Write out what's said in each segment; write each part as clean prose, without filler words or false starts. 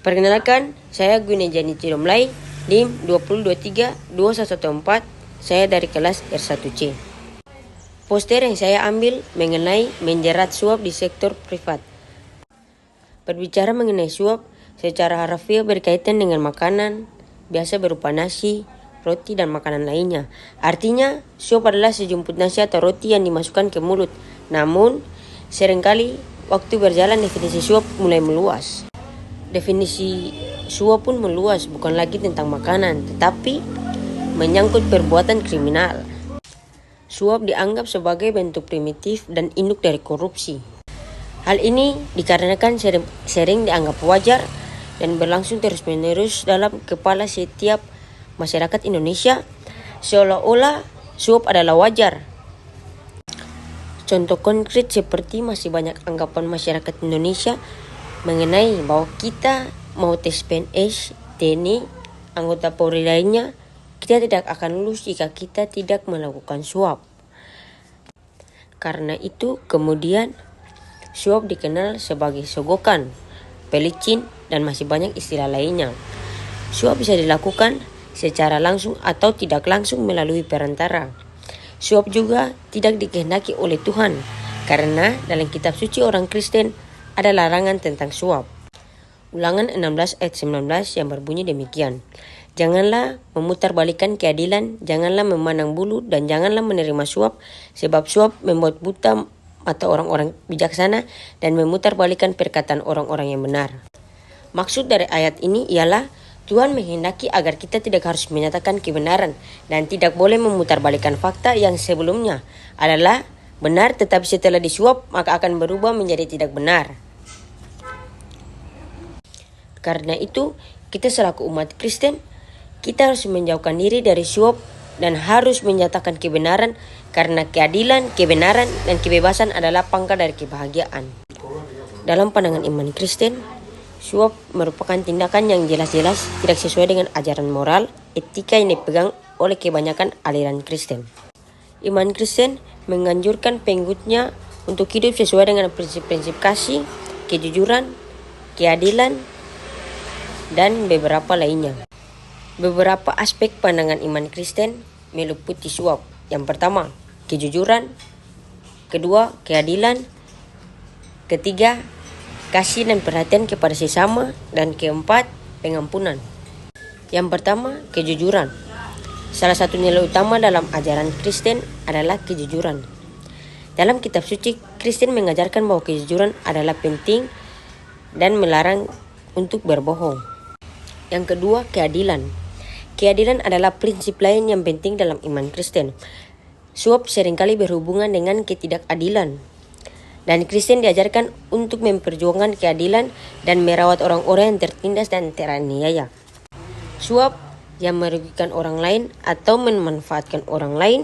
Perkenalkan, saya Gunejani Cidomlai, NIM 20232114, saya dari kelas R1C. Poster yang saya ambil mengenai menjerat suap di sektor privat. Berbicara mengenai suap, secara harfiah berkaitan dengan makanan, biasa berupa nasi, roti, dan makanan lainnya. Artinya, suap adalah sejumput nasi atau roti yang dimasukkan ke mulut. Namun, seringkali waktu berjalan definisi suap mulai meluas. Definisi suap pun meluas, bukan lagi tentang makanan, tetapi menyangkut perbuatan kriminal. Suap dianggap sebagai bentuk primitif dan induk dari korupsi. Hal ini dikarenakan sering dianggap wajar dan berlangsung terus-menerus dalam kepala setiap masyarakat Indonesia, seolah-olah suap adalah wajar. Contoh konkret seperti masih banyak anggapan masyarakat Indonesia mengenai bahwa kita mau tes PNS, TNI, anggota Polri lainnya, kita tidak akan lulus jika kita tidak melakukan suap. Karena itu kemudian suap dikenal sebagai sogokan, pelicin, dan masih banyak istilah lainnya. Suap bisa dilakukan secara langsung atau tidak langsung melalui perantara. Suap juga tidak dikehendaki oleh Tuhan, karena dalam kitab suci orang Kristen ada larangan tentang suap. Ulangan 16 ayat 19 yang berbunyi demikian. Janganlah memutarbalikkan keadilan, janganlah memandang bulu, dan janganlah menerima suap, sebab suap membuat buta mata orang-orang bijaksana dan memutarbalikkan perkataan orang-orang yang benar. Maksud dari ayat ini ialah Tuhan menghendaki agar kita tidak harus menyatakan kebenaran dan tidak boleh memutarbalikkan fakta yang sebelumnya adalah benar, tetapi setelah disuap maka akan berubah menjadi tidak benar. Karena itu, kita selaku umat Kristen, kita harus menjauhkan diri dari suap dan harus menyatakan kebenaran, karena keadilan, kebenaran, dan kebebasan adalah pangkal dari kebahagiaan. Dalam pandangan iman Kristen, suap merupakan tindakan yang jelas-jelas tidak sesuai dengan ajaran moral, etika yang dipegang oleh kebanyakan aliran Kristen. Iman Kristen menganjurkan pengikutnya untuk hidup sesuai dengan prinsip-prinsip kasih, kejujuran, keadilan, dan beberapa lainnya. Beberapa aspek pandangan iman Kristen meliputi suap. Yang pertama, kejujuran. Kedua, keadilan. Ketiga, kasih dan perhatian kepada sesama. Dan keempat, pengampunan. Yang pertama, kejujuran. Salah satu nilai utama dalam ajaran Kristen adalah kejujuran. Dalam kitab suci, Kristen mengajarkan bahwa kejujuran adalah penting dan melarang untuk berbohong. Yang kedua, keadilan. Keadilan adalah prinsip lain yang penting dalam iman Kristen. Suap seringkali berhubungan dengan ketidakadilan. Dan Kristen diajarkan untuk memperjuangkan keadilan dan merawat orang-orang yang tertindas dan teraniaya. Suap yang merugikan orang lain atau memanfaatkan orang lain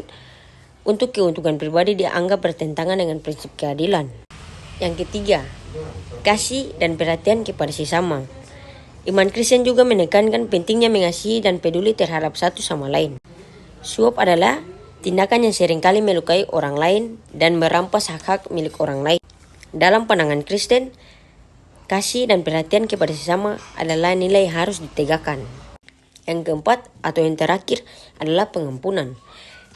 untuk keuntungan pribadi dianggap bertentangan dengan prinsip keadilan. Yang ketiga, kasih dan perhatian kepada sesama. Iman Kristen juga menekankan pentingnya mengasihi dan peduli terhadap satu sama lain. Suap adalah tindakan yang seringkali melukai orang lain dan merampas hak-hak milik orang lain. Dalam pandangan Kristen, kasih dan perhatian kepada sesama adalah nilai yang harus ditegakkan. Yang keempat atau yang terakhir adalah pengampunan.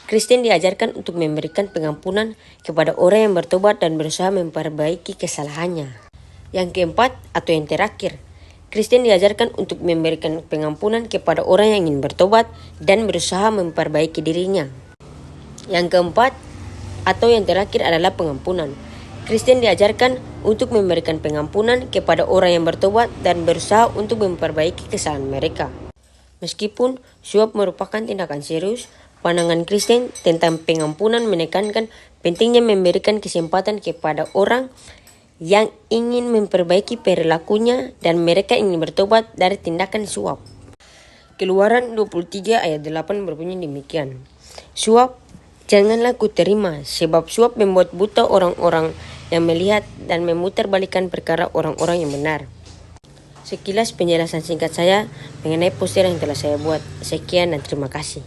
Kristen diajarkan untuk memberikan pengampunan kepada orang yang bertobat dan berusaha memperbaiki kesalahannya. Yang keempat atau yang terakhir, Kristen diajarkan untuk memberikan pengampunan kepada orang yang ingin bertobat dan berusaha memperbaiki dirinya. Yang keempat atau yang terakhir adalah pengampunan. Kristen diajarkan untuk memberikan pengampunan kepada orang yang bertobat dan berusaha untuk memperbaiki kesalahan mereka. Meskipun suap merupakan tindakan serius, pandangan Kristen tentang pengampunan menekankan pentingnya memberikan kesempatan kepada orang yang ingin memperbaiki perilakunya dan mereka ingin bertobat dari tindakan suap. Keluaran 23 ayat 8 berbunyi demikian. Suap janganlah kuterima, sebab suap membuat buta orang-orang yang melihat dan memutarbalikkan perkara orang-orang yang benar. Sekilas penjelasan singkat saya mengenai poster yang telah saya buat. Sekian dan terima kasih.